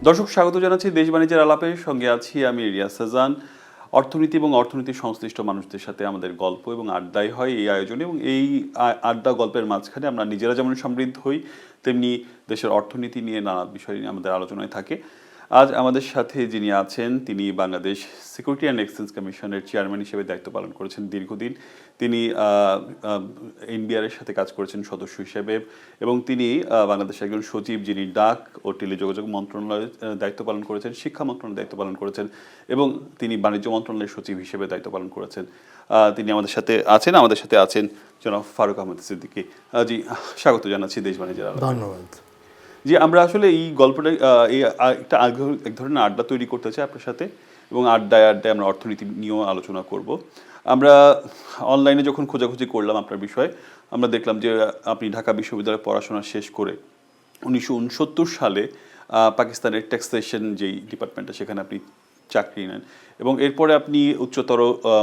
দর্শক স্বাগত জানাচ্ছি দেশ বাণিজ্যের আলাপের সঙ্গে আছি আমি রিয়াজ সাজান। অর্থনীতি এবং অর্থনীতি সংশ্লিষ্ট মানুষদের সাথে আমাদের গল্প এবং আড্ডাই হয় এই আয়োজনে, এবং এই আড্ডা গল্পের মাঝখানে আমরা নিজেরা যেমন সমৃদ্ধ হই, তেমনি দেশের অর্থনীতি নিয়ে নানা বিষয় নিয়ে আমাদের আলোচনায় থাকে। আজ আমাদের সাথে যিনি আছেন তিনি বাংলাদেশ সিকিউরিটি অ্যান্ড এক্সচেঞ্জ কমিশনের চেয়ারম্যান হিসেবে দায়িত্ব পালন করেছেন দীর্ঘদিন। তিনি এনবিআর এর সাথে কাজ করেছেন সদস্য হিসেবে, এবং তিনি বাংলাদেশের একজন সচিব যিনি ডাক ও টেলিযোগাযোগ মন্ত্রণালয়ের দায়িত্ব পালন করেছেন, শিক্ষা মন্ত্রণালয়ের দায়িত্ব পালন করেছেন, এবং তিনি বাণিজ্য মন্ত্রণালয়ের সচিব হিসেবে দায়িত্ব পালন করেছেন। তিনি আমাদের সাথে আছেন জনাব ফারুক আহমেদ সিদ্দিকী। জি, স্বাগত জানাচ্ছি দেশ বাণিজ্যের আলাপে। ধন্যবাদ। জি, আমরা আসলে এই গল্পটা এই একটা এক ধরনের আড্ডা তৈরি করতে চাই আপনার সাথে, এবং আড্ডায় আমরা অর্থনীতি নিয়েও আলোচনা করব। আমরা অনলাইনে যখন খোঁজাখুঁজি করলাম আপনার বিষয়ে, আমরা দেখলাম যে আপনি ঢাকা বিশ্ববিদ্যালয়ে পড়াশোনা শেষ করে 1969 সালে পাকিস্তানের ট্যাক্সেশন যেই ডিপার্টমেন্টটা, সেখানে আপনি চাকরি নেন, এবং এরপরে আপনি উচ্চতর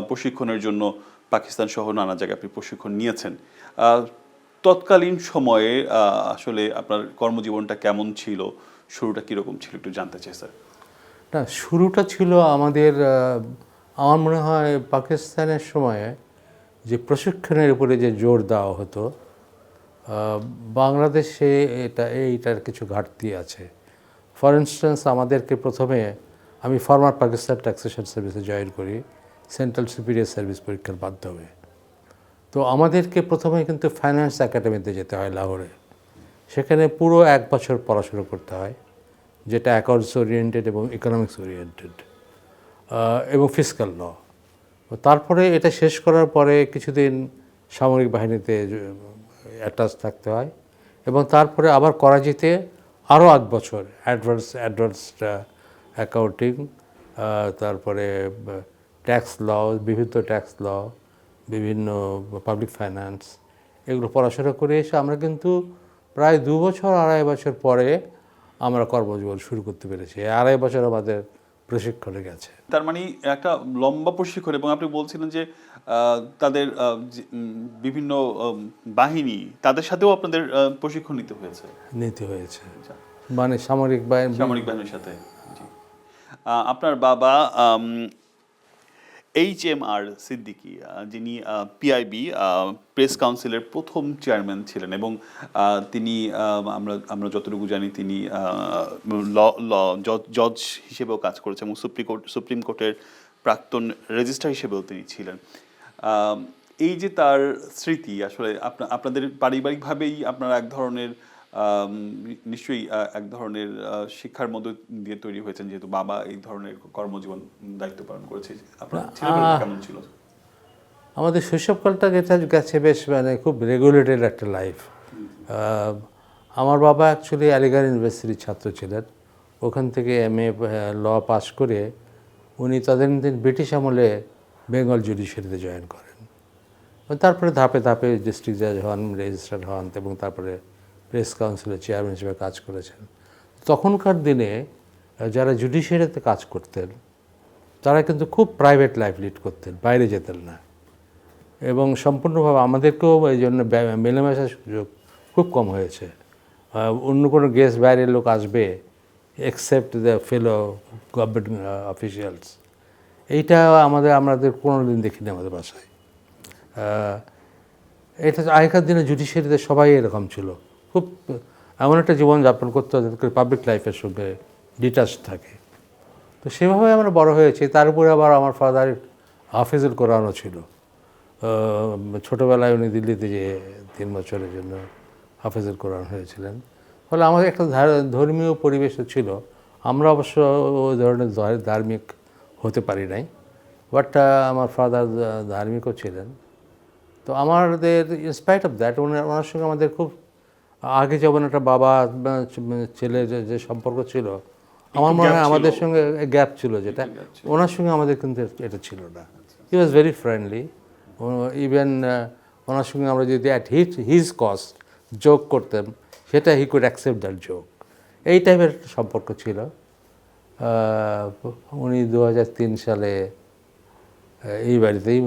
প্রশিক্ষণের জন্য পাকিস্তান সহ নানা জায়গায় আপনি প্রশিক্ষণ নিয়েছেন। তৎকালীন সময়ে আসলে আপনার কর্মজীবনটা কেমন ছিল, শুরুটা কীরকম ছিল, একটু জানতে চাই স্যার। না, শুরুটা ছিল আমাদের আমার মনে হয় পাকিস্তানের সময়ে যে প্রশিক্ষণের উপরে যে জোর দেওয়া হতো, বাংলাদেশে এইটার কিছু ঘাটতি আছে। ফর ইনস্ট্যান্স, আমাদেরকে প্রথমে আমি ফরমার পাকিস্তান ট্যাক্সেশন সার্ভিসে জয়েন করি সেন্ট্রাল সুপিরিয়র সার্ভিস পরীক্ষার মাধ্যমে। তো আমাদেরকে প্রথমে কিন্তু ফাইন্যান্স একাডেমিতে যেতে হয় লাহোরে। সেখানে পুরো 1 বছর পড়াশুনো করতে হয়, যেটা অ্যাকাউন্টস ওরিয়েন্টেড এবং ইকোনমিক্স ওরিয়েন্টেড এবং ফিসক্যাল ল। তারপরে এটা শেষ করার পরে কিছুদিন সামরিক বাহিনীতে অ্যাটাচ থাকতে হয়, এবং তারপরে আবার করাচিতে আরও 1 বছর অ্যাডভান্সড অ্যাকাউন্টিং, তারপরে ট্যাক্স ল, বিভিন্ন ট্যাক্স ল, বিভিন্ন পাবলিক ফাইন্যান্স, এগুলো পড়াশোনা করে এসে আমরা কিন্তু প্রায় 2 বছর 2.5 বছর পরে আমরা কর্মজীবন শুরু করতে পেরেছি। 2.5 বছর আমাদের প্রশিক্ষণে গেছে। তার মানে একটা লম্বা প্রশিক্ষণ, এবং আপনি বলছিলেন যে তাদের বিভিন্ন বাহিনী, তাদের সাথেও আপনাদের প্রশিক্ষণ নিতে হয়েছে মানে সামরিক বাহিনীর সাথে। জি। আপনার বাবা HMR সিদ্দিকী, যিনি পিআইবি প্রেস কাউন্সিলের প্রথম চেয়ারম্যান ছিলেন, এবং তিনি আমরা যতটুকু জানি তিনি জজ হিসেবেও কাজ করেছেন, এবং সুপ্রিম কোর্টের প্রাক্তন রেজিস্ট্রার হিসেবেও তিনি ছিলেন। এই যে তার স্মৃতি, আসলে আপনাদের পারিবারিকভাবেই আপনারা এক ধরনের নিশ্চয়ই এক ধরনের শিক্ষার মধ্য দিয়ে তৈরি হয়েছেন, যেহেতু বাবা এই ধরনের কর্মজীবন দায়িত্ব পালন করেছে। আপনার ছেলেবেলা কেমন ছিল? আমাদের শৈশবকালটা গেছে বেশ, মানে খুব রেগুলেটেড একটা লাইফ। আমার বাবা অ্যাকচুয়ালি আলিগড় ইউনিভার্সিটির ছাত্র ছিলেন। ওখান থেকে MA ল পাস করে উনি তদানীন্তন ব্রিটিশ আমলে বেঙ্গল জুডিশিয়ারিতে জয়েন করেন। তারপরে ধাপে ধাপে ডিস্ট্রিক্ট জাজ হন, রেজিস্ট্রার হন, এবং তারপরে প্রেস কাউন্সিলের চেয়ারম্যান হিসেবে কাজ করেছেন। তখনকার দিনে যারা জুডিশিয়ারিতে কাজ করতেন তারা কিন্তু খুব প্রাইভেট লাইফ লিড করতেন, বাইরে যেতেন না, এবং সম্পূর্ণভাবে আমাদেরকেও এই জন্য মেলামেশার সুযোগ খুব কম হয়েছে। অন্য কোনো গেস্ট বাইরের লোক আসবে except the fellow government officials, এইটা আমাদের কোনো দিন দেখিনি আমাদের বাসায়। এটা আগেকার দিনে জুডিশিয়ারিতে সবাই এরকম ছিল, খুব এমন একটা জীবনযাপন করতে যাতে পাবলিক লাইফের সঙ্গে ডিটাচ থাকে। তো সেভাবে আমরা বড় হয়েছি। তার উপরে আবার আমার ফাদার হাফিজুল কোরআনও ছিল। ছোটোবেলায় উনি দিল্লিতে যে 3 বছরের জন্য হাফিজুল কোরআন হয়েছিলেন। ফলে আমাদের একটা ধর্মীয় পরিবেশও ছিল। আমরা অবশ্য ওই ধরনের ধার্মিক হতে পারি নাই, বাট আমার ফাদার ধার্মিকও ছিলেন। তো আমাদের ইনস্পাইট অফ দ্যাট ওনার সঙ্গে আমাদের খুব আগে যেমন একটা বাবা ছেলে যে সম্পর্ক ছিল, আমার মনে হয় আমাদের সঙ্গে গ্যাপ ছিল, যেটা ওনার সঙ্গে আমাদের কিন্তু এটা ছিল না। হি ওয়াজ ভেরি ফ্রেন্ডলি। ইভেন ওনার সঙ্গে আমরা যদি অ্যাট হিজ কস্ট জোক করতাম, সেটা he could accept that joke. এই টাইপের একটা সম্পর্ক ছিল। উনি 2003 সালে এই বাড়িতেই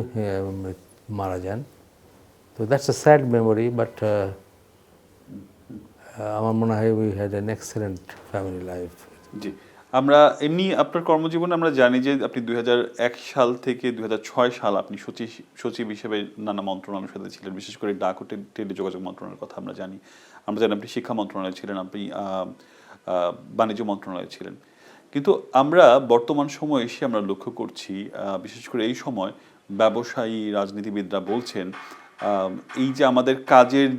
মারা যান। তো that's a sad memory, but আমার মনে হয় we had an excellent family life. জি, আমরা এমনি আপনার কর্মজীবনে আমরা জানি যে আপনি 2001 সাল থেকে 2006 সাল আপনি সচিব হিসেবে নানা মন্ত্রণালয়ের সাথে ছিলেন, বিশেষ করে ডাক ও টেলিযোগাযোগ মন্ত্রণালয়ের কথা আমরা জানি। আমরা জানি আপনি শিক্ষা মন্ত্রণালয়ে ছিলেন, আপনি বাণিজ্য মন্ত্রণালয়ে ছিলেন। কিন্তু আমরা বর্তমান সময়ে এসে আমরা লক্ষ্য করছি, বিশেষ করে এই সময় ব্যবসায়ী রাজনীতিবিদরা বলছেন এই যে আমাদের কাজের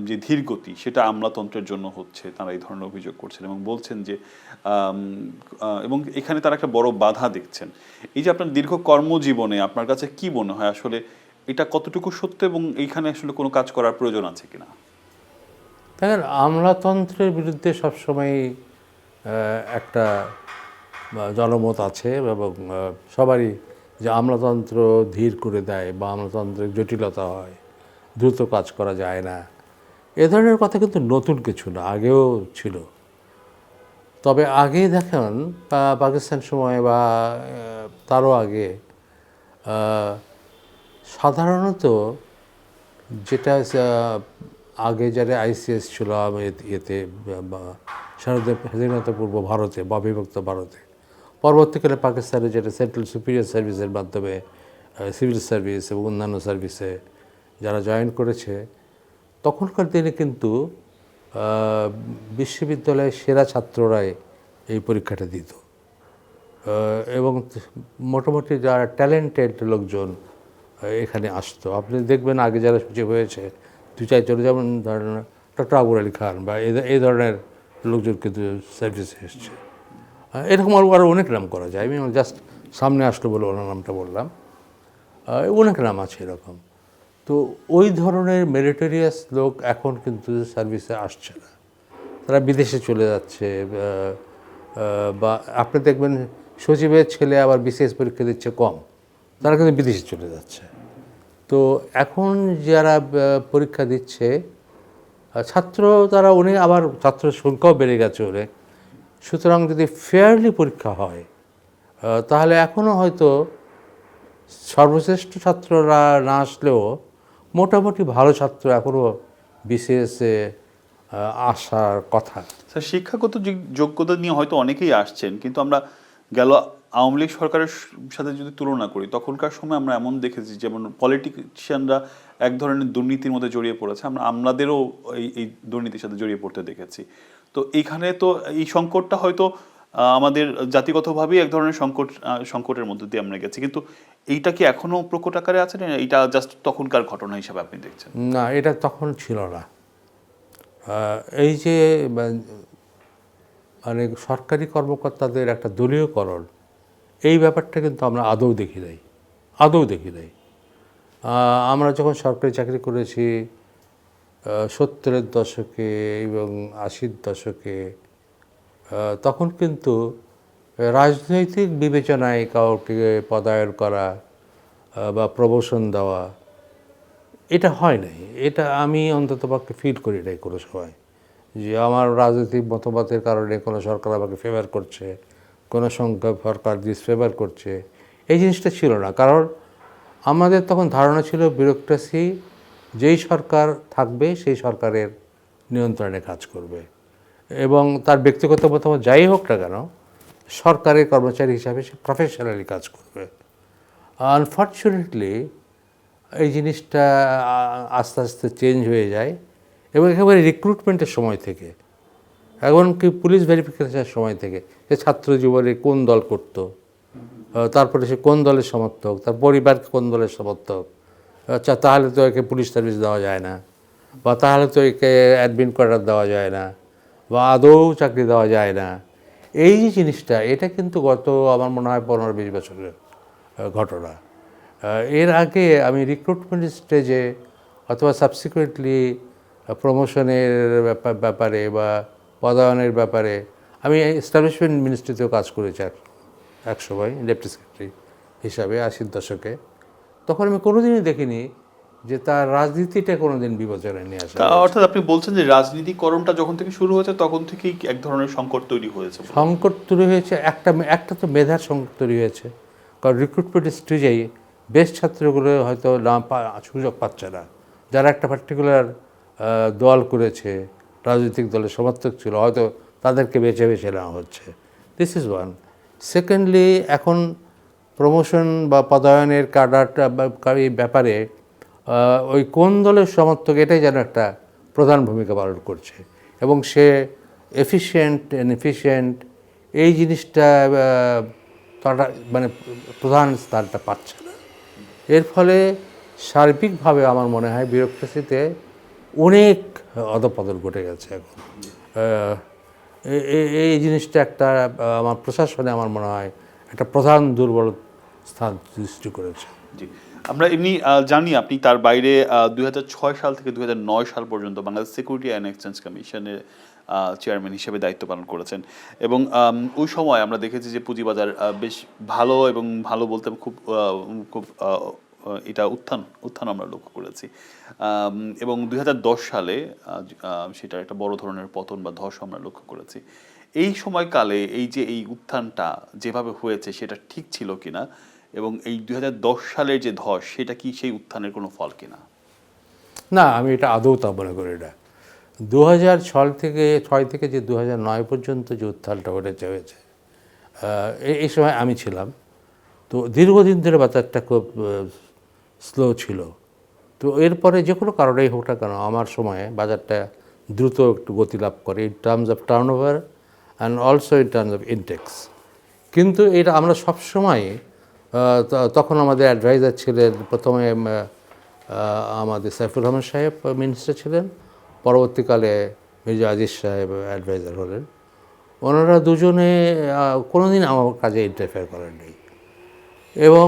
যে ধীরগতি সেটা আমলাতন্ত্রের জন্য হচ্ছে, তারা এই ধরনের অভিযোগ করছেন এবং বলছেন যে এবং এখানে তারা একটা বড় বাধা দেখছেন। এই যে আপনার দীর্ঘ কর্মজীবনে আপনার কাছে কি মনে হয় আসলে এটা কতটুকু সত্য এবং এইখানে আসলে কোনো কাজ করার প্রয়োজন আছে কিনা? দেখেন, আমলাতন্ত্রের বিরুদ্ধে সবসময় একটা জনমত আছে এবং সবারই যে আমলাতন্ত্র ধীর করে দেয় বা আমলাতন্ত্রের জটিলতা হয়, দ্রুত কাজ করা যায় না, এ ধরনের কথা কিন্তু নতুন কিছু না, আগেও ছিল। তবে আগে দেখেন পাকিস্তান সময় বা তারও আগে সাধারণত যেটা আগে যারা আইসিএস ছিল এতে স্বাধীনতা পূর্ব ভারতে বা বিভক্ত ভারতে, পরবর্তীকালে পাকিস্তানে যেটা সেন্ট্রাল সুপিরিয়র সার্ভিসের মাধ্যমে সিভিল সার্ভিস এবং অন্যান্য সার্ভিসে যারা জয়েন করেছে, তখনকার দিনে কিন্তু বিশ্ববিদ্যালয়ের সেরা ছাত্ররাই এই পরীক্ষাটা দিত এবং মোটামুটি যারা ট্যালেন্টেড লোকজন এখানে আসতো। আপনি দেখবেন আগে যারা সচিব হয়েছে দুই চারজন, যেমন ধরেন ডক্টর আবুল আলী খান বা এই ধরনের লোকজন কিন্তু সার্ভিসে এসছে। এরকম আরও অনেক নাম করা যায়, আমি জাস্ট সামনে আসলো বলে ওনার নামটা বললাম। অনেক নাম আছে এরকম। তো ওই ধরনের মেরিটোরিয়াস লোক এখন কিন্তু সার্ভিসে আসছে না, তারা বিদেশে চলে যাচ্ছে। বা আপনি দেখবেন সচিবের ছেলে আবার বিসিএস পরীক্ষা দিচ্ছে কম, তারা কিন্তু বিদেশে চলে যাচ্ছে। তো এখন যারা পরীক্ষা দিচ্ছে ছাত্র, তারা অনেক, আবার ছাত্রের সংখ্যাও বেড়ে গেছে অনেক। সুতরাং যদি ফেয়ারলি পরীক্ষা হয় তাহলে এখনও হয়তো সর্বশ্রেষ্ঠ ছাত্ররা না আসলেও মোটামুটি ভালো ছাত্র এখনও বিসিএসে আসার কথা। স্যার, শিক্ষাগত যোগ্যতা নিয়ে হয়তো অনেকেই আসছেন, কিন্তু আমরা গেল আওয়ামী লীগ সরকারের সাথে যদি তুলনা করি, তখনকার সময় আমরা এমন দেখেছি যেমন পলিটিশিয়ানরা এক ধরনের দুর্নীতির মধ্যে জড়িয়ে পড়েছে, আমরা আমলাদেরও এই দুর্নীতির সাথে জড়িয়ে পড়তে দেখেছি। তো এইখানে তো এই সংকটটা হয়তো আমাদের জাতিগতভাবেই এক ধরনের সংকটের মধ্যে দিয়ে আমরা গেছি, কিন্তু এইটা কি এখনো প্রকট আকারে আছে না এইটা জাস্ট তখনকার ঘটনা হিসাবে আপনি দেখছেন? না, এটা তখন ছিল না। এই যে মানে সরকারি কর্মকর্তাদের একটা দলীয়করণ, এই ব্যাপারটা কিন্তু আমরা আদৌ দেখি নাই। আমরা যখন সরকারি চাকরি করেছি 70-এর দশকে এবং 80-র দশকে, তখন কিন্তু রাজনৈতিক বিবেচনায় কাউকে পদায়ন করা বা প্রমোশন দেওয়া এটা হয় নাই। এটা আমি অন্ততপক্ষে ফিল করি নাই কোনো সময়, যে আমার রাজনৈতিক মতামতের কারণে কোনো সরকার আমাকে ফেভার করছে, কোনো সংখ্যক সরকার ডিসফেভার করছে, এই জিনিসটা ছিল না। কারণ আমাদের তখন ধারণা ছিল বিউরোক্রেসি যেই সরকার থাকবে সেই সরকারের নিয়ন্ত্রণে কাজ করবে এবং তার ব্যক্তিগত মতামত যাই হোক না কেন সরকারের কর্মচারী হিসাবে সে প্রফেশনালি কাজ করবে। আনফর্চুনেটলি এই জিনিসটা আস্তে আস্তে চেঞ্জ হয়ে যায় এবং একেবারে রিক্রুটমেন্টের সময় থেকে, এমনকি পুলিশ ভেরিফিকেশনের সময় থেকে, সে ছাত্র জীবনে কোন দল করত, তারপরে সে কোন দলের সমর্থক, তার পরিবার কোন দলের সমর্থক, আচ্ছা তাহলে তো একে পুলিশ সার্ভিস দেওয়া যায় না, বা তাহলে তো একে অ্যাডমিন কোয়ার্টার দেওয়া যায় না, বা আদৌ চাকরি দেওয়া যায় না। এই যে জিনিসটা, এটা কিন্তু গত আমার মনে হয় 15-20 বছরের ঘটনা। এর আগে আমি রিক্রুটমেন্ট স্টেজে অথবা সাবসিকুয়েন্টলি প্রমোশনের ব্যাপারে বা পদায়নের ব্যাপারে আমি এস্টাবলিশমেন্ট মিনিস্ট্রিতেও কাজ করেছি এক সময় ডেপুটি সেক্রেটারি হিসাবে 80-র দশকে। তখন আমি কোনোদিনই দেখিনি যে তার রাজনীতিটা কোনোদিন বিবেচনায় নিয়ে আসে। অর্থাৎ আপনি বলছেন যে রাজনীতিকরণটা যখন থেকে শুরু হয়েছে তখন থেকেই এক ধরনের সংকট তৈরি হয়েছে। সংকট তৈরি হয়েছে, একটা তো মেধার সংকট তৈরি হয়েছে, কারণ রিক্রুটমেন্ট স্টেজেই বেস্ট ছাত্রগুলো হয়তো সুযোগ পাচ্ছে না, যারা একটা পার্টিকুলার দল করেছে, রাজনৈতিক দলের সমর্থক ছিল, হয়তো তাদেরকে বেছে বেছে নেওয়া হচ্ছে। This is one. সেকেন্ডলি, এখন প্রমোশন বা পদায়নের কার্ডারটা এই ব্যাপারে ওই কোন দলের সমর্থক এটাই যেন একটা প্রধান ভূমিকা পালন করছে, এবং সে এফিশিয়েন্ট এই জিনিসটা তারা মানে প্রধান স্থানটা পাচ্ছে না। এর ফলে সার্বিকভাবে আমার মনে হয় বিউরোক্রেসিতে অনেক অধঃপতন ঘটে গেছে এখন। এই জিনিসটা একটা আমার প্রশাসনে আমার মনে হয় একটা প্রধান দুর্বল স্থান সৃষ্টি করেছে। জি, আমরা এমনি জানি আপনি তার বাইরে 2006 সাল থেকে 2009 সাল পর্যন্ত বাংলাদেশ সিকিউরিটি অ্যান্ড এক্সচেঞ্জ কমিশনের চেয়ারম্যান হিসেবে দায়িত্ব পালন করেছেন, এবং ওই সময় আমরা দেখেছি যে পুঁজিবাজার বেশ ভালো, এবং ভালো বলতে খুব খুব এটা উত্থান আমরা লক্ষ্য করেছি, এবং 2010 সালে সেটার একটা বড় ধরনের পতন বা ধস আমরা লক্ষ্য করেছি। এই সময়কালে এই যে এই উত্থানটা যেভাবে হয়েছে সেটা ঠিক ছিল কিনা, এবং এই 2010 সালের যে ধস সেটা কি সেই উত্থানের কোনো ফল কিনা? না, আমি এটা আদৌ তা মনে করি না। 2006 থেকে যে 2009 পর্যন্ত যে উত্থানটা হয়েছে, এই সময় আমি ছিলাম। তো দীর্ঘদিন ধরে বাজারটা খুব স্লো ছিল। তো এরপরে যে কোনো কারণেই হোক না কেন, আমার সময়ে বাজারটা দ্রুত একটু গতি লাভ করে in terms of turnover and also in terms of Intex. কিন্তু এটা আমরা সবসময়, তখন আমাদের অ্যাডভাইজার ছিলেন প্রথমে আমাদের সাইফুর রহমান সাহেব মিনিস্টার ছিলেন, পরবর্তীকালে মির্জা আজিজ সাহেব অ্যাডভাইজার হলেন। ওনারা দুজনে কোনোদিন আমার কাজে ইন্টারফেয়ার করেননি, এবং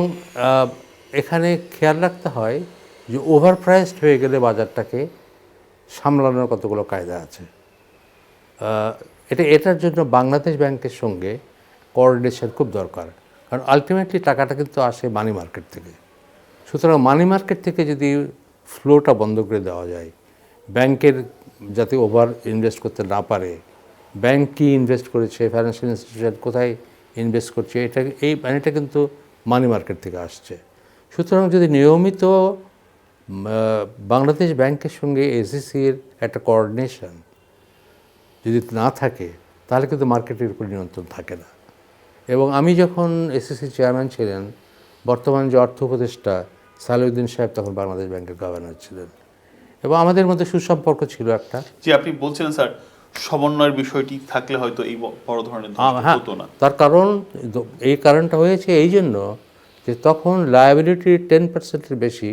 এখানে খেয়াল রাখতে হয় যে ওভার প্রাইসড হয়ে গেলে বাজারটাকে সামলানোর কতগুলো কায়দা আছে। এটার জন্য বাংলাদেশ ব্যাংকের সঙ্গে কোঅর্ডিনেশন খুব দরকার, কারণ আলটিমেটলি টাকাটা কিন্তু আসে মানি মার্কেট থেকে। সুতরাং মানি মার্কেট থেকে যদি ফ্লোটা বন্ধ করে দেওয়া যায়, ব্যাংকের যাতে ওভার ইনভেস্ট করতে না পারে, ব্যাংক কী ইনভেস্ট করেছে, ফাইন্যান্সিয়াল ইনস্টিটিউশন কোথায় ইনভেস্ট করছে, এই মানিটা কিন্তু মানি মার্কেট থেকে আসছে। সুতরাং যদি নিয়মিত বাংলাদেশ ব্যাংকের সঙ্গে এসিসির একটা কোঅর্ডিনেশন যদি না থাকে, তাহলে কিন্তু মার্কেটের উপর নিয়ন্ত্রণ থাকে না। এবং আমি যখন এসিসি চেয়ারম্যান ছিলেন, বর্তমান যে অর্থ উপদেষ্টা সালেউদ্দিন সাহেব তখন বাংলাদেশ ব্যাংকের গভর্নর ছিলেন, এবং আমাদের মধ্যে সুসম্পর্ক ছিল একটা। যে আপনি বলছিলেন স্যার, সমন্বয়ের বিষয়টি থাকলে হয়তো এই বড় ধরনের হ্যাঁ, হতো না। তার কারণ এই কারণটা হয়েছে এই জন্য যে তখন লায়াবিলিটির 10%-এর বেশি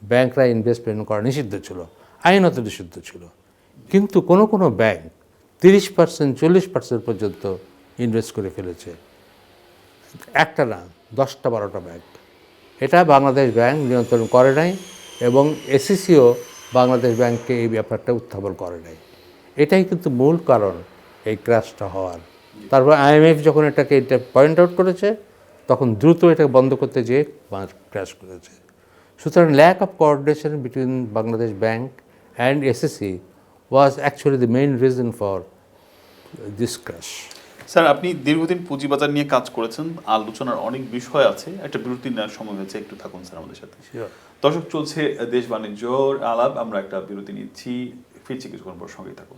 ব্যাংকরা ইনভেস্টমেন্ট করা নিষিদ্ধ ছিল, আইনত নিষিদ্ধ ছিল। কিন্তু কোনো কোনো ব্যাংক 30%, 40% পর্যন্ত ইনভেস্ট করে ফেলেছে। একটা না, 10টা 12টা ব্যাংক। এটা বাংলাদেশ ব্যাংক নিয়ন্ত্রণ করে নাই, এবং এসিসিও বাংলাদেশ ব্যাংককে এই ব্যাপারটা উত্থাপন করে নাই। এটাই কিন্তু মূল কারণ এই ক্র্যাশটা হওয়ার। তারপর IMF যখন এটা পয়েন্ট আউট করেছে, তখন দ্রুত এটাকে বন্ধ করতে যেয়ে ক্র্যাশ করেছে। সুতরাং lack of coordination between Bangladesh bank and ACC was actually the main reason for this crash. Sir, আপনি দীর্ঘদিন পুঁজিবাজার নিয়ে কাজ করেছেন, আলোচনার অনেক বিষয় আছে, একটা বিরতি নেওয়ার সময় হয়েছে, একটু থাকুন স্যার আমাদের সাথে। দর্শক, চলছে দেশ বাণিজ্যর আলাপ, আমরা একটা বিরতি নিচ্ছি, ফিরছি কিছুক্ষণ পর, সঙ্গেই থাকুন।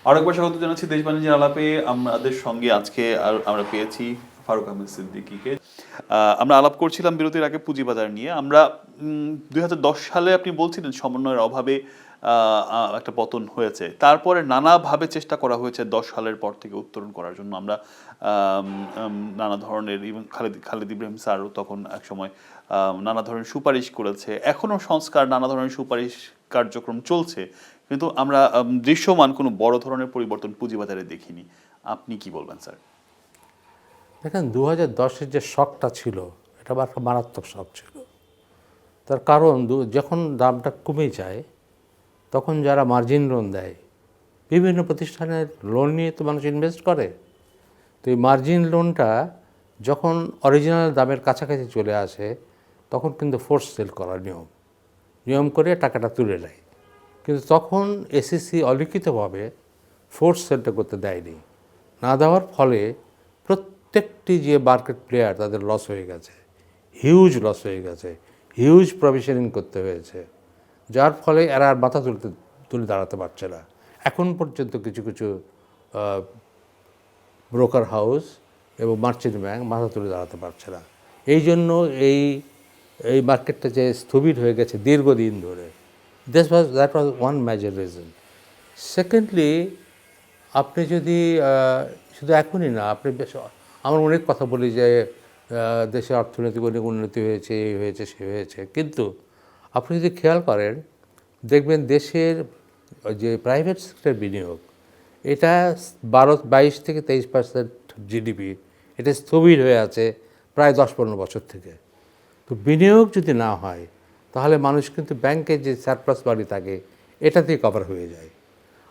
আরেকবার স্বাগত জানাচ্ছি দেশ বাণিজ্যের আলাপে। আমাদের সঙ্গে আজকে আমরা পেয়েছি ফারুক আহমেদ সিদ্দিকীকে। আমরা আলাপ করছিলাম বিরতির আগে পুঁজিবাজার নিয়ে। আমরা 2010 সালে আপনি বলছিলেন সমন্বয়ের অভাবে একটা পতন হয়েছে, তারপরে নানাভাবে চেষ্টা করা হয়েছে 10 সালের পর থেকে উত্তরণ করার জন্য। আমরা নানা ধরনের, ইভেন খালেদ ইব্রাহিম স্যারও তখন এক সময় নানা ধরনের সুপারিশ করেছে, এখনও সংস্কার নানা ধরনের সুপারিশ কার্যক্রম চলছে, কিন্তু আমরা দৃশ্যমান কোনো বড় ধরনের পরিবর্তন পুঁজিবাজারে দেখিনি। আপনি কি বলবেন স্যার? দেখেন, 2010-এর যে শকটা ছিল, এটা একটা মারাত্মক শক ছিল। তার কারণ যখন দামটা কমে যায়, তখন যারা মার্জিন লোন দেয়, বিভিন্ন প্রতিষ্ঠানের লোন নিয়ে তো মানুষ ইনভেস্ট করে, তো এই মার্জিন লোনটা যখন অরিজিনাল দামের কাছাকাছি চলে আসে, তখন কিন্তু ফোর্স সেল করার নিয়ম করে টাকাটা তুলে নেয়। কিন্তু তখন এসিসি অলিখিতভাবে ফোর্স সেলটা করতে দেয়নি। না দেওয়ার ফলে প্রত্যেকটি যে মার্কেট প্লেয়ার, তাদের লস হয়ে গেছে, হিউজ লস হয়ে গেছে, হিউজ প্রভিশনিং করতে হয়েছে, যার ফলে এরা আর মাথা তুলে দাঁড়াতে পারছে না। এখন পর্যন্ত কিছু কিছু ব্রোকার হাউস এবং মার্চেন্ট ব্যাংক মাথা তুলে দাঁড়াতে পারছে না। এই জন্য এই এই মার্কেটটা যে স্থবির হয়ে গেছে দীর্ঘদিন ধরে, that was one major reason. Secondly, আপনি যদি শুধু এখনই না, আপনি আমরা অনেক কথা বলি যে দেশের অর্থনৈতিক অনেক উন্নতি হয়েছে, এই হয়েছে, সে হয়েছে, কিন্তু আপনি যদি খেয়াল করেন দেখবেন দেশের যে প্রাইভেট সেক্টর বিনিয়োগ, এটা 22 থেকে 23% জিডিপি, এটা স্থবির হয়ে আছে প্রায় 10-15 বছর থেকে। তো বিনিয়োগ যদি না হয় তাহলে মানুষ কিন্তু ব্যাংকে যে সারপ্লাস বাড়ি থাকে এটাতেই কভার হয়ে যায়।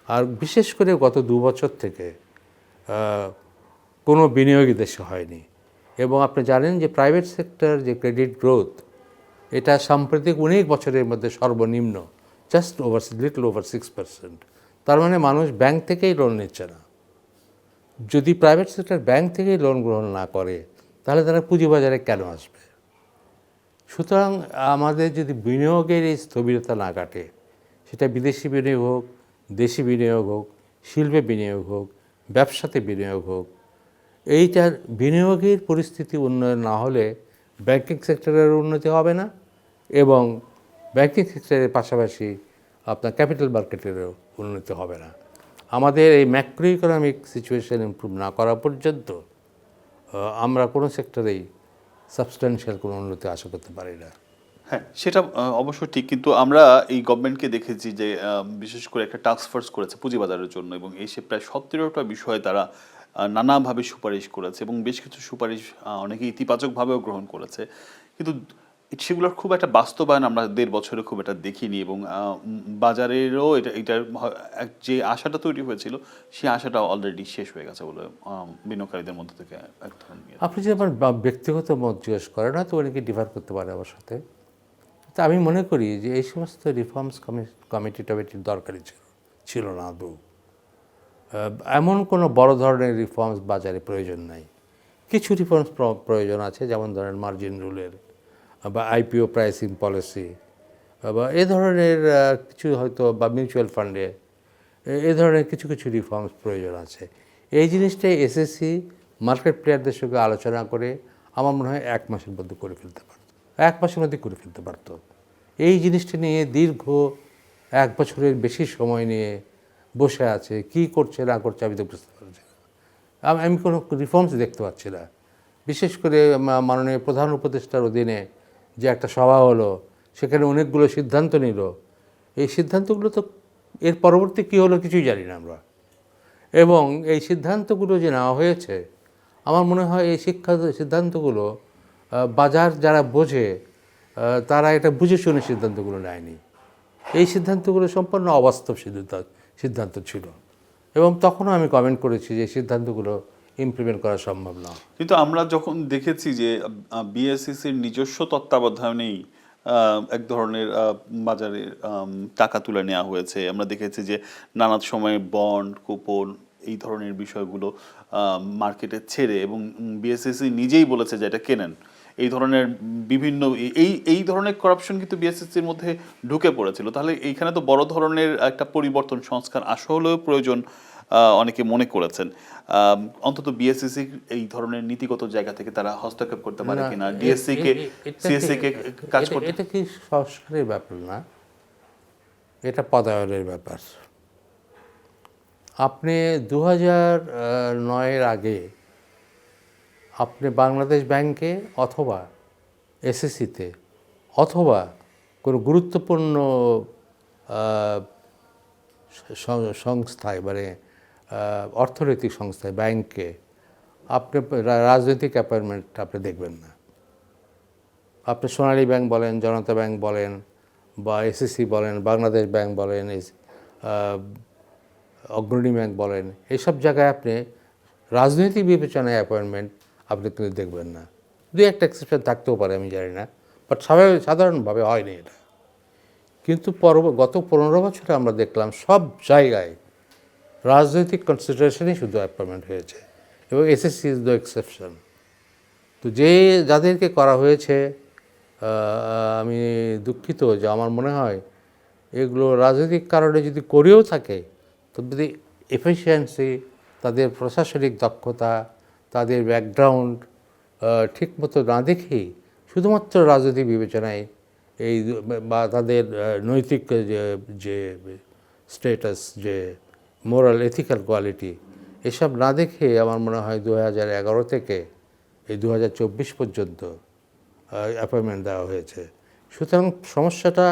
আর বিশেষ করে গত 2 বছর থেকে কোনো বিনিয়োগই দেশে হয়নি। এবং আপনি জানেন যে প্রাইভেট সেক্টর যে ক্রেডিট গ্রোথ, এটা সাম্প্রতিক অনেক বছরের মধ্যে সর্বনিম্ন, জাস্ট লিটল ওভার 6%। তার মানে মানুষ ব্যাংক থেকেই লোন নিচ্ছে না। যদি প্রাইভেট সেক্টর ব্যাংক থেকেই লোন গ্রহণ না করে তাহলে তারা পুঁজিবাজারে কেন আসবে? সুতরাং আমাদের যদি বিনিয়োগের এই স্থবিরতা না কাটে, সেটা বিদেশি বিনিয়োগ হোক, দেশি বিনিয়োগ হোক, শিল্পে বিনিয়োগ হোক, ব্যবসাতে বিনিয়োগ হোক, এইটার বিনিয়োগের পরিস্থিতি উন্নয়ন না হলে ব্যাংকিং সেক্টরের উন্নতি হবে না, এবং ব্যাংকিং সেক্টরের পাশাপাশি আপনার ক্যাপিটাল মার্কেটেরও উন্নতি হবে না। আমাদের এই ম্যাক্রো ইকোনমিক সিচুয়েশন ইমপ্রুভ না করা পর্যন্ত আমরা কোনো সেক্টরেই সাবস্ট্যান্সিয়াল কোনো উন্নতি আশা করতে পারি না। হ্যাঁ, সেটা অবশ্য ঠিক, কিন্তু আমরা এই গভর্নমেন্টকে দেখেছি যে বিশেষ করে একটা টাস্ক ফোর্স করেছে পুঁজিবাজারের জন্য, এবং এসে প্রায় 17টা বিষয়ে তারা নানাভাবে সুপারিশ করেছে, এবং বেশ কিছু সুপারিশ অনেকে ইতিবাচকভাবেও গ্রহণ করেছে, কিন্তু সেগুলোর খুব একটা বাস্তবায়ন আমরা 1.5 বছরে খুব একটা দেখিনি, এবং বাজারেরও এটার যে আশাটা তৈরি হয়েছিল সেই আশাটা অলরেডি শেষ হয়ে গেছে বলে বিনিয়োগকারীদের মধ্যে থেকে এক ধরনের। আপনি যদি আমার ব্যক্তিগত মত জিজ্ঞেস করেন, হয়তো অনেকে ডিফার করতে পারে আমার সাথে, তা আমি মনে করি যে এই সমস্ত রিফর্মস কমিটি টমিটির দরকারই ছিল না আদৌ। এমন কোনো বড় ধরনের রিফর্মস বাজারে প্রয়োজন নাই। কিছু রিফর্মস প্রয়োজন আছে, যেমন ধরেন মার্জিন রুলের বা আইপিও প্রাইসিং পলিসি বা এ ধরনের কিছু, হয়তো বা মিউচুয়াল ফান্ডে এ ধরনের কিছু কিছু রিফর্মস প্রয়োজন আছে। এই জিনিসটাই এসএসসি মার্কেট প্লেয়ারদের সঙ্গে আলোচনা করে আমার মনে হয় 1 মাসের মধ্যে করে ফেলতে পারত, 1 মাসের মধ্যে করে ফেলতে পারত। এই জিনিসটা নিয়ে দীর্ঘ 1 বছরের বেশি সময় নিয়ে বসে আছে, কি করছে না করছে আমি তো বুঝতে পারছি না। আমি কোনো রিফর্মস দেখতে পাচ্ছি না। বিশেষ করে মাননীয় প্রধান উপদেষ্টার অধীনে যে একটা সভা হলো, সেখানে অনেকগুলো সিদ্ধান্ত নিল। এই সিদ্ধান্তগুলো তো এর পরবর্তী কী হলো কিছুই জানি না আমরা। এবং এই সিদ্ধান্তগুলো যে নেওয়া হয়েছে, আমার মনে হয় এই সিদ্ধান্তগুলো বাজার যারা বোঝে তারা এটা বুঝে শুনে সিদ্ধান্তগুলো নেয়নি। এই সিদ্ধান্তগুলো সম্পূর্ণ অবাস্তব সিদ্ধান্ত ছিল, এবং তখনও আমি কমেন্ট করেছি যে সিদ্ধান্তগুলো ইমপ্লিমেন্ট করা সম্ভব না। কিন্তু আমরা যখন দেখেছি যে বিএসইসির নিজস্ব তত্ত্বাবধানেই এক ধরনের বাজারে টাকা তুলে নেওয়া হয়েছে, আমরা দেখেছি যে নানা সময়ে বন্ড, কুপন, এই ধরনের বিষয়গুলো মার্কেটে ছেড়ে, এবং বিএসইসি নিজেই বলেছে যে এটা কেনেন, এই ধরনের বিভিন্ন এই ধরনের করাপশন কিন্তু বিএসইসির মধ্যে ঢুকে পড়েছিল। তাহলে এইখানে তো বড় ধরনের একটা পরিবর্তন, সংস্কার আসলেও প্রয়োজন অনেকে মনে করেছেন। অন্তত বিএসইসি এই ধরনের নীতিগত জায়গা থেকে তারা হস্তক্ষেপ করতে পারে কিনা, ডিএসসি কে সিএসসি কে কাজ করতে। এটা কি সংস্কারের ব্যাপার না, এটা পদায়নের ব্যাপার। আপনি 2009-এর আগে আপনি বাংলাদেশ ব্যাংকে অথবা এসএসসিতে অথবা কোনো গুরুত্বপূর্ণ সংস্থায়, মানে অর্থনৈতিক সংস্থায়, ব্যাংকে আপনি রাজনৈতিক অ্যাপয়েন্টমেন্ট আপনি দেখবেন না। আপনি সোনালী ব্যাংক বলেন, জনতা ব্যাংক বলেন, বা এসএসসি বলেন, বাংলাদেশ ব্যাংক বলেন, অগ্রণী ব্যাংক বলেন, এইসব জায়গায় আপনি রাজনৈতিক বিবেচনায় অ্যাপয়েন্টমেন্ট আপনি কিন্তু দেখবেন না। 2-1 এক্সেপশন থাকতেও পারে, আমি জানি না, বাট সাধারণভাবে হয়নি এটা। কিন্তু গত 15 বছরে আমরা দেখলাম সব জায়গায় রাজনৈতিক কনসিডারেশনই শুধু অ্যাপয়েন্টমেন্ট হয়েছে, এবং এসএসসি ইজ দ্য এক্সেপশন। তো যাদেরকে করা হয়েছে, আমি দুঃখিত যে আমার মনে হয় এগুলো রাজনৈতিক কারণে যদি করেও থাকে তো যদি এফিসিয়েন্সি, তাদের প্রশাসনিক দক্ষতা, তাদের ব্যাকগ্রাউন্ড ঠিকমতো না দেখেই শুধুমাত্র রাজনৈতিক বিবেচনায় এই বা তাদের নৈতিক যে স্ট্যাটাস, যে মোরাল এথিক্যাল কোয়ালিটি, এসব না দেখে আমার মনে হয় 2011 থেকে এই 2024 পর্যন্ত অ্যাপয়েন্টমেন্ট দেওয়া হয়েছে। সুতরাং সমস্যাটা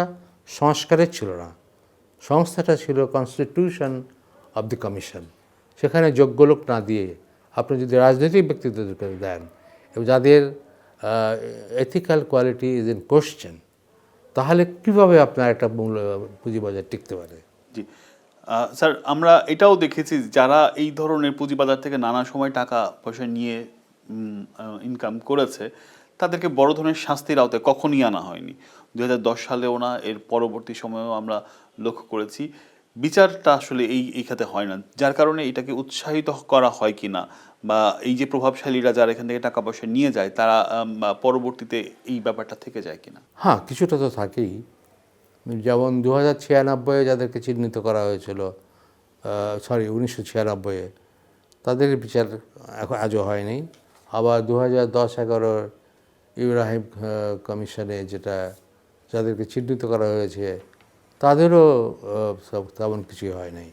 সংস্কারের ছিল না, সংস্থাটা ছিল কনস্টিটিউশন অব দি কমিশন। সেখানে যোগ্য লোক না দিয়ে আপনি যদি রাজনৈতিক ব্যক্তিত্বকে দেন এবং যাদের ethical quality is in question, তাহলে কীভাবে আপনার একটা পুঁজিবাজার টিকতে পারে? জি স্যার, আমরা এটাও দেখেছি যারা এই ধরনের পুঁজিবাজার থেকে নানা সময় টাকা পয়সা নিয়ে ইনকাম করেছে তাদেরকে বড় ধরনের শাস্তির আওতায় কখনই আনা হয়নি। 2010 সালেও না, এর পরবর্তী সময়েও আমরা লক্ষ্য করেছি বিচারটা আসলে এই খাতে হয় না, যার কারণে এটাকে উৎসাহিত করা হয় কিনা বা এই যে প্রভাবশালীরা যারা এখান থেকে টাকা পয়সা নিয়ে যায় তারা পরবর্তীতে এই ব্যাপারটা থেকে যায় কিনা। হ্যাঁ, কিছুটা তো থাকেই। যেমন 2096 যাদেরকে চিহ্নিত করা হয়েছিল, 1996, তাদের বিচার এখন আজও হয়নি। আবার 2010-11 ইব্রাহিম কমিশনে যাদেরকে চিহ্নিত করা হয়েছে তাদেরও তেমন কিছুই হয় নাই।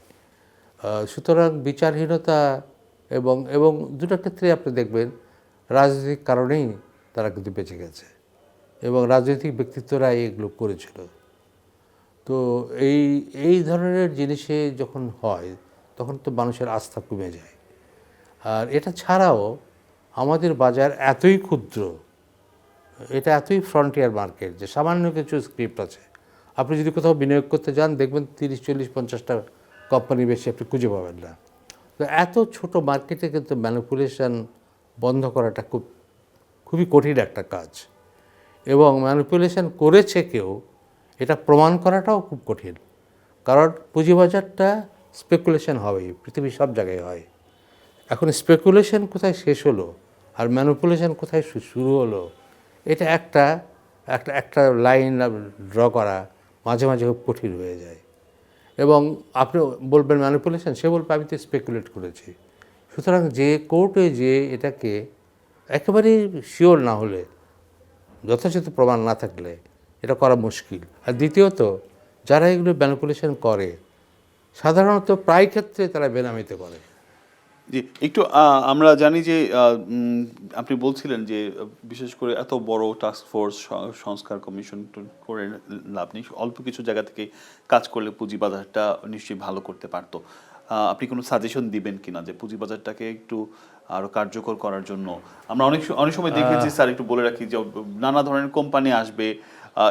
সুতরাং বিচারহীনতা এবং এবং দুটো ক্ষেত্রে আপনি দেখবেন রাজনৈতিক কারণেই তারা কিন্তু বেঁচে গেছে এবং রাজনৈতিক ব্যক্তিত্বরা এগুলো করেছিল। তো এই ধরনের জিনিসে যখন হয় তখন তো মানুষের আস্থা কমে যায়। আর এটা ছাড়াও আমাদের বাজার এতই ক্ষুদ্র, এটা এতই ফ্রন্টিয়ার মার্কেট যে সামান্য কিছু স্ক্রিপ্ট আছে। আপনি যদি কোথাও বিনিয়োগ করতে যান দেখবেন 30-40-50টা কোম্পানি বেশি আপনি খুঁজে পাবেন না। তো এত ছোট মার্কেটে কিন্তু ম্যানিপুলেশন বন্ধ করাটা খুবই কঠিন একটা কাজ, এবং ম্যানিপুলেশন করেছে কেউ এটা প্রমাণ করাটাও খুব কঠিন। কারণ পুঁজিবাজারটা স্পেকুলেশন হবেই, পৃথিবীর সব জায়গায় হয়। এখন স্পেকুলেশন কোথায় শেষ হলো আর ম্যানিপুলেশন কোথায় শুরু হলো, এটা একটা একটা একটা লাইন ড্র করা মাঝে মাঝে খুব কঠিন হয়ে যায়। এবং আপনি বলবেন ম্যানিপুলেশন, সে বলবে আমি তো স্পেকুলেট করেছি। সুতরাং যে কোর্টে যে এটাকে একেবারেই শিওর না হলে, যথাযথ প্রমাণ না থাকলে এটা করা মুশকিল। আর দ্বিতীয়ত, যারা এগুলো ম্যানিপুলেশন করে সাধারণত প্রায় ক্ষেত্রে তারা বেনামিতে করে। জি, একটু আমরা জানি যে আপনি বলছিলেন যে বিশেষ করে এত বড় টাস্ক ফোর্স সংস্কার কমিশন করে লাভ নেই, অল্প কিছু জায়গা থেকে কাজ করলে পুঁজিবাজারটা নিশ্চয়ই ভালো করতে পারতো। আপনি কোনো সাজেশন দিবেন কিনা যে পুঁজিবাজারটাকে একটু আরো কার্যকর করার জন্য? আমরা অনেক সময় দেখেছি স্যার, একটু বলে রাখি যে নানা ধরনের কোম্পানি আসবে,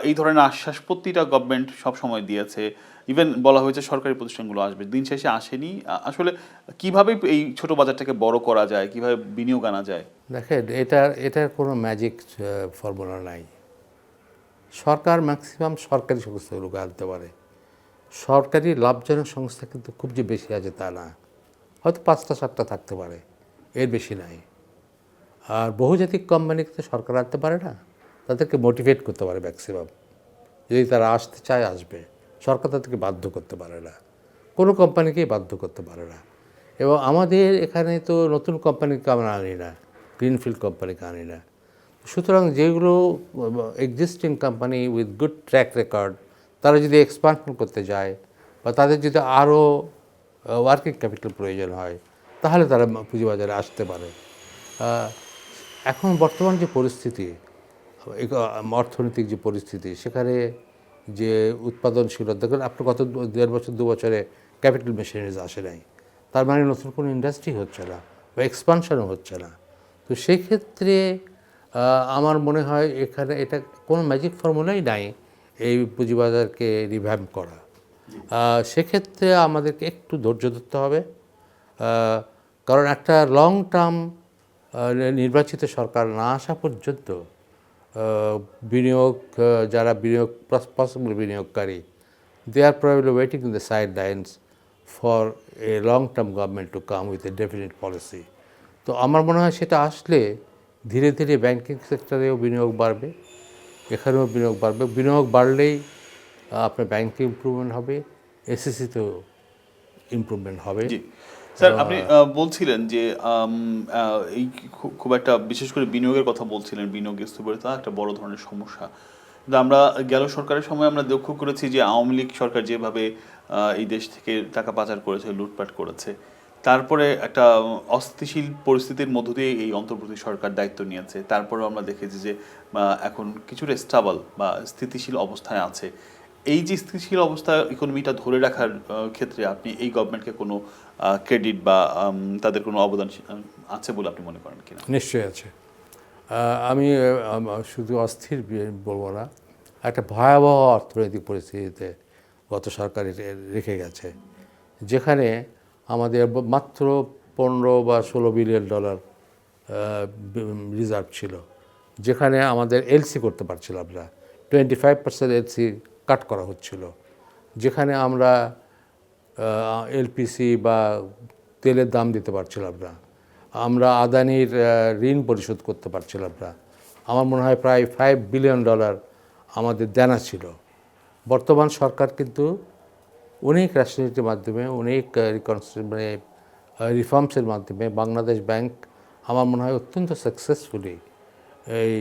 এই ধরনের আশ্বাস প্রতিটা গভর্নমেন্ট সব সময় দিয়েছে, ইভেন বলা হয়েছে সরকারি প্রতিষ্ঠানগুলো আসবে, দিন শেষে আসেনি। আসলে কিভাবে এই ছোট বাজারটাকে বড় করা যায়, কিভাবে বিনিয়োগ আনা যায়? দেখেন, এটার কোনো ম্যাজিক ফর্মুলা নাই। সরকার ম্যাক্সিমাম সরকারি সংস্থাগুলোকে আনতে পারে। সরকারি লাভজনক সংস্থা কিন্তু খুব যে বেশি আছে তা না, হয়তো 5টা-7টা থাকতে পারে, এর বেশি নাই। আর বহুজাতিক কোম্পানিকে তো সরকার আনতে পারে না, তাদেরকে মোটিভেট করতে পারে ম্যাক্সিমাম। যদি তারা আসতে চায় আসবে, সরকার তাদেরকে বাধ্য করতে পারে না, কোনো কোম্পানিকেই বাধ্য করতে পারে না। এবং আমাদের এখানে তো নতুন কোম্পানিকে আমরা আনি না, গ্রিনফিল্ড কোম্পানিকে আনি না। সুতরাং যেগুলো existing company with good track record, তারা যদি এক্সপানশন করতে যায় বা তাদের যদি আরও ওয়ার্কিং ক্যাপিটাল প্রয়োজন হয়, তাহলে তারা পুঁজিবাজারে আসতে পারে। এখন বর্তমান যে পরিস্থিতি, অর্থনৈতিক যে পরিস্থিতি, সেখানে যে উৎপাদনশীলতা, দেখুন আপনি গত 1.5-2 বছরে ক্যাপিটাল মেশিনারিজ আসে নাই, তার মানে নতুন কোনো ইন্ডাস্ট্রি হচ্ছে না বা এক্সপানশনও হচ্ছে না। তো সেই ক্ষেত্রে আমার মনে হয় এখানে এটা কোনো ম্যাজিক ফর্মুলাই নাই এই পুঁজিবাজারকে রিভ্যাম্প করা। সেক্ষেত্রে আমাদেরকে একটু ধৈর্য ধরতে হবে, কারণ একটা লং টার্ম নির্বাচিত সরকার না আসা পর্যন্ত যারা পসিবল বিনিয়োগকারী, they are probably waiting in the side lines for a long term government to come with a definite policy. তো আমার মনে হয় সেটা আসলে ধীরে ধীরে ব্যাংকিং সেক্টরেও বিনিয়োগ বাড়বে, এখানেও বিনিয়োগ বাড়বে। বিনিয়োগ বাড়লেই আপনার ব্যাংকে ইমপ্রুভমেন্ট হবে, এসএসসিতেও ইমপ্রুভমেন্ট হবে। জি স্যার, আপনি বলছিলেন যে এই খুব একটা বিশেষ করে বিনিয়োগের কথা বলছিলেন, বিনিয়োগের স্থবিরতা একটা বড় ধরনের সমস্যা। কিন্তু আমরা গেল সরকারের সময় আমরা লক্ষ্য করেছি যে আওয়ামী লীগ সরকার যেভাবে এই দেশ থেকে টাকা পাচার করেছে, লুটপাট করেছে, তারপরে একটা অস্থিতিশীল পরিস্থিতির মধ্য দিয়ে এই অন্তর্বর্তী সরকার দায়িত্ব নিয়েছে। তারপরেও আমরা দেখেছি যে এখন কিছুটা স্টেবল বা স্থিতিশীল অবস্থায় আছে। এই যে স্থিতিশীল অবস্থা, ইকোনমিটা ধরে রাখার ক্ষেত্রে আপনি এই গভর্নমেন্টকে কোনো ক্রেডিট বা তাদের কোনো অবদান আছে বলে আপনি মনে করেন কিনা? নিশ্চয়ই আছে। আমি শুধু অস্থির বলবো না, একটা ভয়াবহ অর্থনৈতিক পরিস্থিতিতে গত সরকার রেখে গেছে, যেখানে আমাদের মাত্র 15 বা 16 বিলিয়ন ডলার রিজার্ভ ছিল, যেখানে আমাদের এলসি করতে পারছিলাম না, 25% এলসি কাট করা হচ্ছিল, যেখানে আমরা এলপিসি বা তেলের দাম দিতে পারছিলাম না, আমরা আদানির ঋণ পরিশোধ করতে পারছিলাম না। আমার মনে হয় প্রায় $5 বিলিয়ন আমাদের দেনা ছিল। বর্তমান সরকার কিন্তু অনেক রাজনীতির মাধ্যমে, অনেক রিফর্মসের মাধ্যমে বাংলাদেশ ব্যাংক আমার মনে হয় অত্যন্ত সাকসেসফুলি এই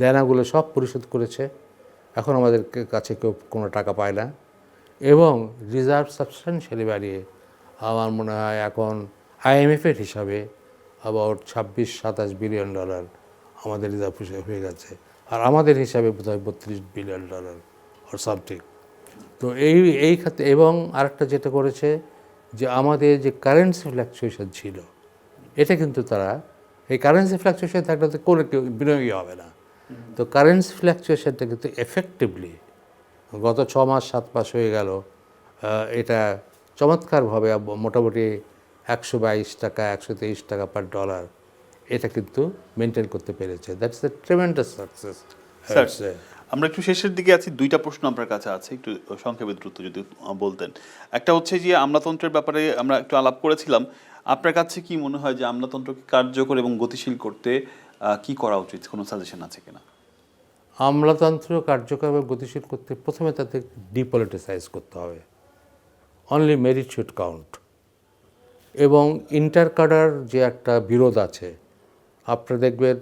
দেনাগুলো সব পরিশোধ করেছে। এখন আমাদের কাছে কেউ কোনো টাকা পায় না, এবং রিজার্ভ সাবস্টেন্সিয়ালি বাড়িয়ে আমার মনে হয় এখন আইএমএফের হিসাবে অ্যাবাউট 26-27 বিলিয়ন ডলার আমাদের রিজার্ভ হয়ে গেছে, আর আমাদের হিসাবে বোধহয় $32 বিলিয়ন অর সামথিং। তো এই খাতে, এবং আরেকটা যেটা করেছে যে আমাদের যে কারেন্সি ফ্ল্যাকচুয়েশন ছিল, এটা কিন্তু তারা, এই কারেন্সি ফ্ল্যাকচুয়েশন থাকলে তো কোনো কেউ বিনিয়োগই হবে না। তো কারেন্সি ফ্ল্যাকচুয়েশনটা কিন্তু এফেক্টিভলি গত 6 মাস 7 মাস হয়ে গেল, এটা চমৎকারভাবে মোটামুটি 122 টাকা 123 টাকা পার ডলার এটা কিন্তু মেনটেন করতে পেরেছে। That's a tremendous success. Sir, আমরা একটু শেষের দিকে আছি, দুইটা প্রশ্ন আপনার কাছে আছে, একটু সংক্ষেপে দ্রুত যদি বলতেন। একটা হচ্ছে যে আমলাতন্ত্রের ব্যাপারে আমরা একটু আলাপ করেছিলাম, আপনার কাছে কি মনে হয় যে আমলাতন্ত্রকে কার্যকর এবং গতিশীল করতে কি করা উচিত, কোনো সাজেশন আছে কিনা? আমলাতন্ত্র কার্যকর এবং গতিশীল করতে প্রথমে তাদের ডিপলিটিসাইজ করতে হবে, অনলি মেরিট শুড কাউন্ট। এবং ইন্টার কাডার যে একটা বিরোধ আছে, আপনারা দেখবেন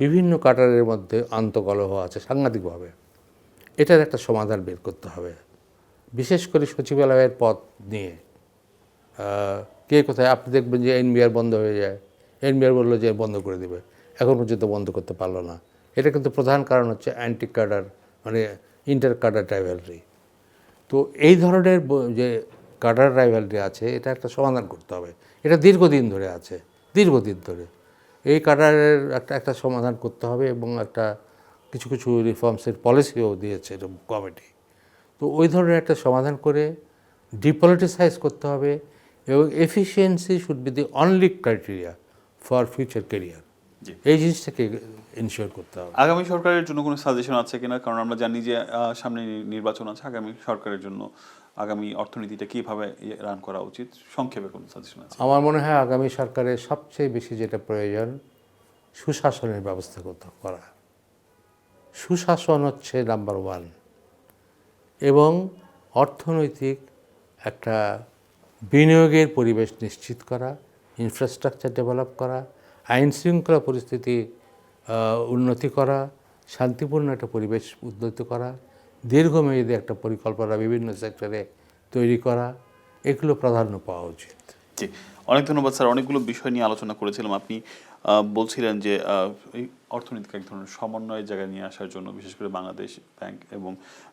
বিভিন্ন কাডারের মধ্যে আন্তঃকলহ আছে সাংঘাতিকভাবে, এটার একটা সমাধান বের করতে হবে। বিশেষ করে সচিবালয়ের পদ নিয়ে কে কোথায়, আপনি দেখবেন যে এনবিআর বন্ধ হয়ে যায়, এনবিআর বললো যে বন্ধ করে দেবে, এখন পর্যন্ত বন্ধ করতে পারলো না। এটা কিন্তু প্রধান কারণ হচ্ছে অ্যান্টি কাডার, মানে ইন্টার কাডার রাইভালরি। তো এই ধরনের যে কাডার রাইভালরি আছে, এটা একটা সমাধান করতে হবে। এটা দীর্ঘদিন ধরে আছে, দীর্ঘদিন ধরে এই কাডারের একটা সমাধান করতে হবে, এবং একটা কিছু কিছু রিফর্মসের পলিসিও দিয়েছে এরকম কমিটি। তো ওই ধরনের একটা সমাধান করে ডিপলিটিসাইজ করতে হবে, এবং efficiency should be the only criteria for future career. এই জিনিসটাকে ইনশিওর করতে হবে। আগামী সরকারের জন্য কোনো সাজেশন আছে কিনা? কারণ আমরা জানি যে সামনে নির্বাচন আছে, আগামী সরকারের জন্য আগামী অর্থনীতিটা কীভাবে রান করা উচিত, সংক্ষেপে কোনো সাজেশন আছে? আমার মনে হয় আগামী সরকারের সবচেয়ে বেশি যেটা প্রয়োজন, সুশাসনের ব্যবস্থা করা। সুশাসন হচ্ছে নাম্বার 1, এবং অর্থনৈতিক একটা বিনিয়োগের পরিবেশ নিশ্চিত করা, ইনফ্রাস্ট্রাকচার ডেভেলপ করা, আইন শৃঙ্খলা পরিস্থিতি উন্নতি করা, শান্তিপূর্ণ একটা পরিবেশ উন্নত করা, দীর্ঘমেয়াদী একটা পরিকল্পনা বিভিন্ন সেক্টরে তৈরি করা, এগুলো প্রাধান্য পাওয়া উচিত। জি, অনেক ধন্যবাদ স্যার। অনেকগুলো বিষয় নিয়ে আলোচনা করেছিলাম। আপনি বলছিলেন যে এই অর্থনীতিকে এক ধরনের সমন্বয়ের জায়গায় নিয়ে আসার জন্য, বিশেষ করে বাংলাদেশ ব্যাংক এবং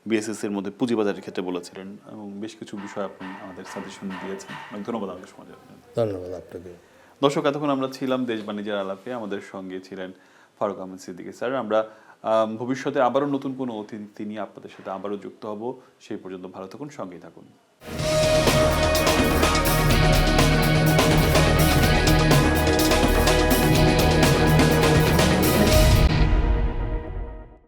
বিএসএসির মধ্যে পুঁজিবাজারের ক্ষেত্রে বলেছিলেন, এবং বেশ কিছু বিষয় আপনি আমাদের সাজেশন দিয়েছেন। অনেক ধন্যবাদ আমাদের সমাজে। ধন্যবাদ আপনাকে। দর্শক, এতক্ষণ আমরা ছিলাম দেশ বাণিজ্যের আলাপে, আমাদের সঙ্গে ছিলেন ফারুক আহমেদ সিদ্দিকী স্যার। আমরা ভবিষ্যতে আবারও নতুন কোনো অতিথি নিয়ে আপনাদের সাথে আবারও যুক্ত হব। সেই পর্যন্ত ভালো থাকুন, সঙ্গেই থাকুন।